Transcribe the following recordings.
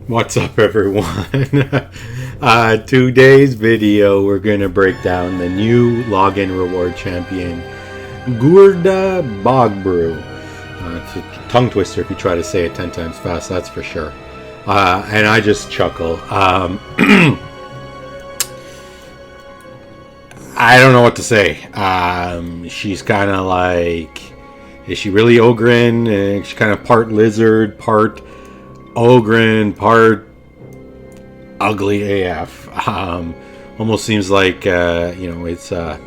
What's up, everyone? Today's video, we're going to break down the new login reward champion, Guurda Bogbrew. It's a tongue twister if you try to say it 10 times fast, that's for sure. And I just chuckle. I don't know what to say. She's kind of like, is she really Ogren? She's kind of part lizard, part Ogren, part ugly AF. Almost seems like it's a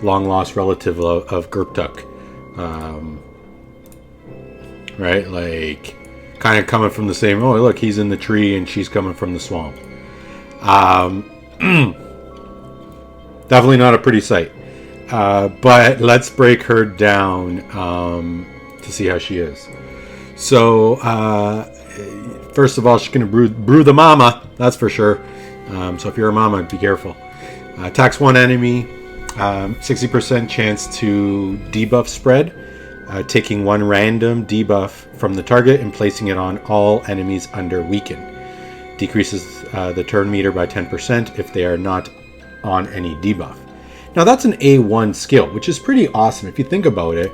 long lost relative of Gurtuk, right? Like kind of coming from the same. Oh, look, he's in the tree and she's coming from the swamp. Definitely not a pretty sight. But let's break her down to see how she is. So. First of all, she's going to brew the mama, that's for sure. So if you're a mama, be careful. Attacks one enemy, 60% chance to debuff spread, taking one random debuff from the target and placing it on all enemies under weaken. Decreases the turn meter by 10% if they are not on any debuff. Now that's an A1 skill, which is pretty awesome if you think about it.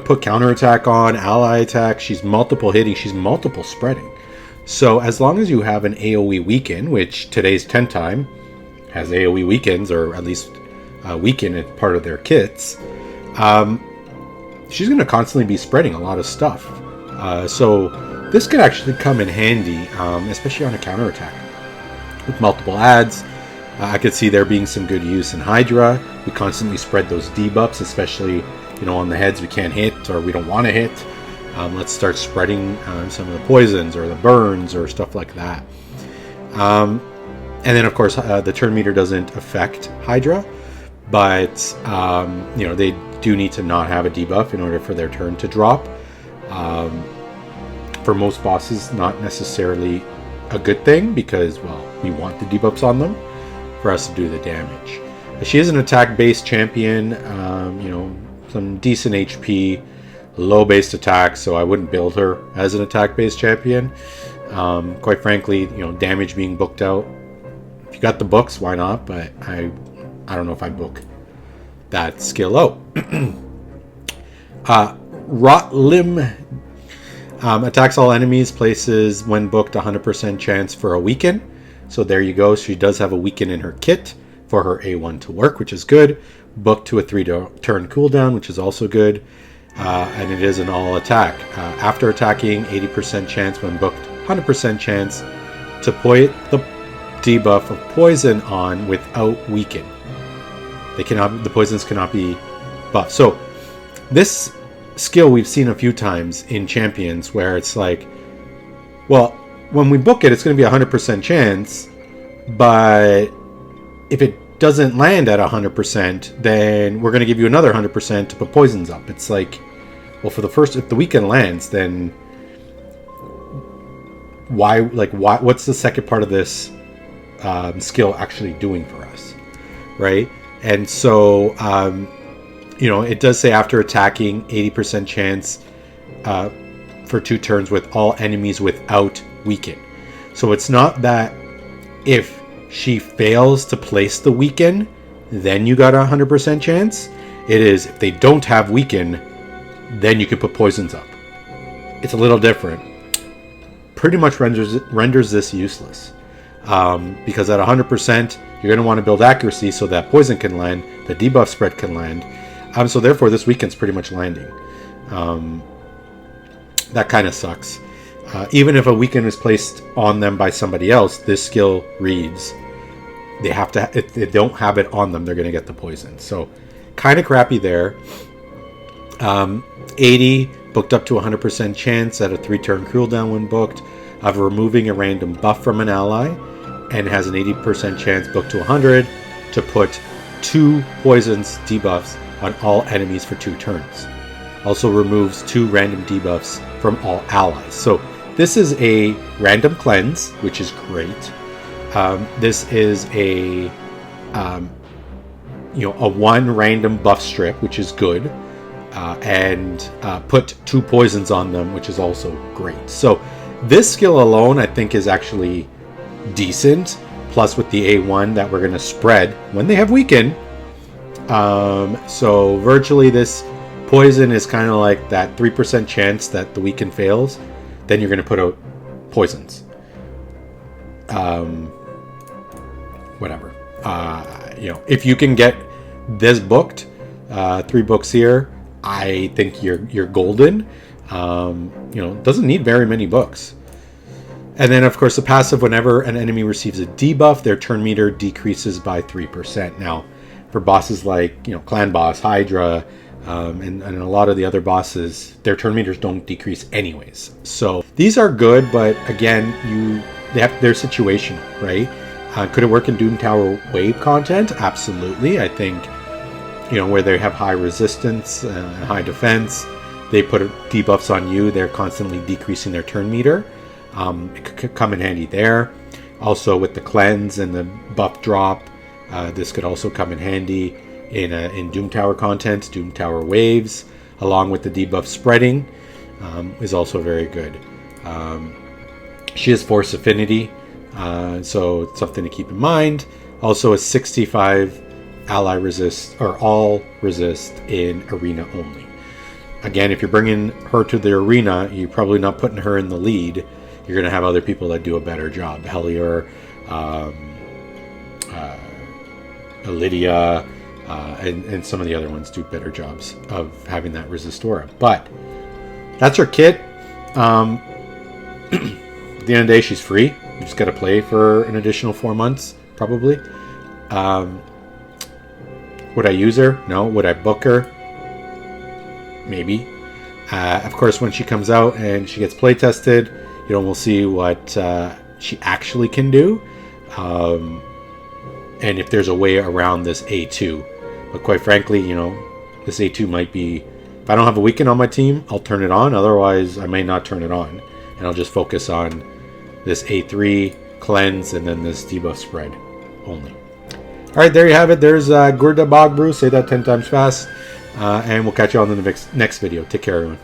Put counterattack on, ally attack, she's multiple hitting, she's multiple spreading. So as long as you have an AoE weaken, which today's 10 time has AoE weakens, or at least weaken as part of their kits, she's going to constantly be spreading a lot of stuff. So this could actually come in handy, especially on a counterattack. With multiple adds, I could see there being some good use in Hydra. We constantly spread those debuffs, especially on the heads we can't hit or we don't want to hit. Let's start spreading some of the poisons or the burns or stuff like that. And then, of course, the turn meter doesn't affect Hydra, but they do need to not have a debuff in order for their turn to drop. For most bosses, not necessarily a good thing because, well, we want the debuffs on them for us to do the damage. She is an attack-based champion, some decent HP, low-based attack, so I wouldn't build her as an attack-based champion. Quite frankly, damage being booked out. If you got the books, why not? But I don't know if I book that skill out. Rot Limb attacks all enemies, places when booked 100% chance for a weaken. So there you go. She does have a weaken in her kit for her A1 to work, which is good. Booked to a 3-turn cooldown, which is also good. And it is an all attack. After attacking, 80% chance when booked, 100% chance to put the debuff of poison on without weaken. The poisons cannot be buffed. So this skill we've seen a few times in champions where it's like, well, when we book it, it's going to be 100% chance, but if it doesn't land at 100%, then we're going to give you another 100% to put poisons up. It's like, well, for the first, if the weaken lands, then why? What's the second part of this skill actually doing for us, right? And so, it does say after attacking, 80% chance for 2 turns with all enemies without weaken. So it's not that if she fails to place the weaken, then you got a 100% chance. It is if they don't have weaken, then you can put poisons up. It's a little different. Pretty much renders this useless. Because at 100%, you're going to want to build accuracy so that poison can land, the debuff spread can land. So therefore, this weaken's pretty much landing. That kind of sucks. Even if a weaken is placed on them by somebody else, this skill reads they have to. If they don't have it on them, they're going to get the poison. So, kind of crappy there. 80 booked up to 100% chance at a 3-turn cooldown when booked of removing a random buff from an ally, and has an 80% chance booked to 100 to put 2 poisons debuffs on all enemies for 2 turns. Also removes 2 random debuffs from all allies. So this is a random cleanse, which is great. This is a a 1 random buff strip, which is good, and put 2 poisons on them, which is also great. So this skill alone, I think, is actually decent. Plus with the A1 that we're going to spread when they have weaken. So virtually this poison is kind of like that 3% chance that the weaken fails. Then you're going to put out poisons. Whatever. If you can get this booked, 3 books here, I think you're golden. Doesn't need very many books. And then, of course, the passive, whenever an enemy receives a debuff, their turn meter decreases by 3%. Now, for bosses like, Clan Boss, Hydra, and a lot of the other bosses, their turn meters don't decrease anyways. So these are good, but again, they're situational, right? Could it work in Doom Tower Wave content? Absolutely. I think, where they have high resistance and high defense, they put debuffs on you, they're constantly decreasing their turn meter. It could come in handy there. Also with the cleanse and the buff drop, this could also come in handy in Doom Tower content. Doom Tower Waves, along with the debuff spreading, is also very good. She has Force Affinity, so it's something to keep in mind. Also a 65 ally resist, or all resist in arena only. Again, if you're bringing her to the arena, you're probably not putting her in the lead. You're going to have other people that do a better job. Hellier, Lydia, and some of the other ones do better jobs of having that resistora. But that's her kit. At the end of the day, she's free. You just got to play for an additional 4 months, probably. Would I use her? No. Would I book her? Maybe. Of course, when she comes out and she gets play tested, we'll see what she actually can do, and if there's a way around this A2. But quite frankly, this A2 might be, if I don't have a weekend on my team, I'll turn it on. Otherwise, I may not turn it on, and I'll just focus on this A3 cleanse and then this debuff spread only. All right, there you have it. There's Guurda Bogbrew. Say that 10 times fast, and we'll catch you on the next video. Take care, everyone.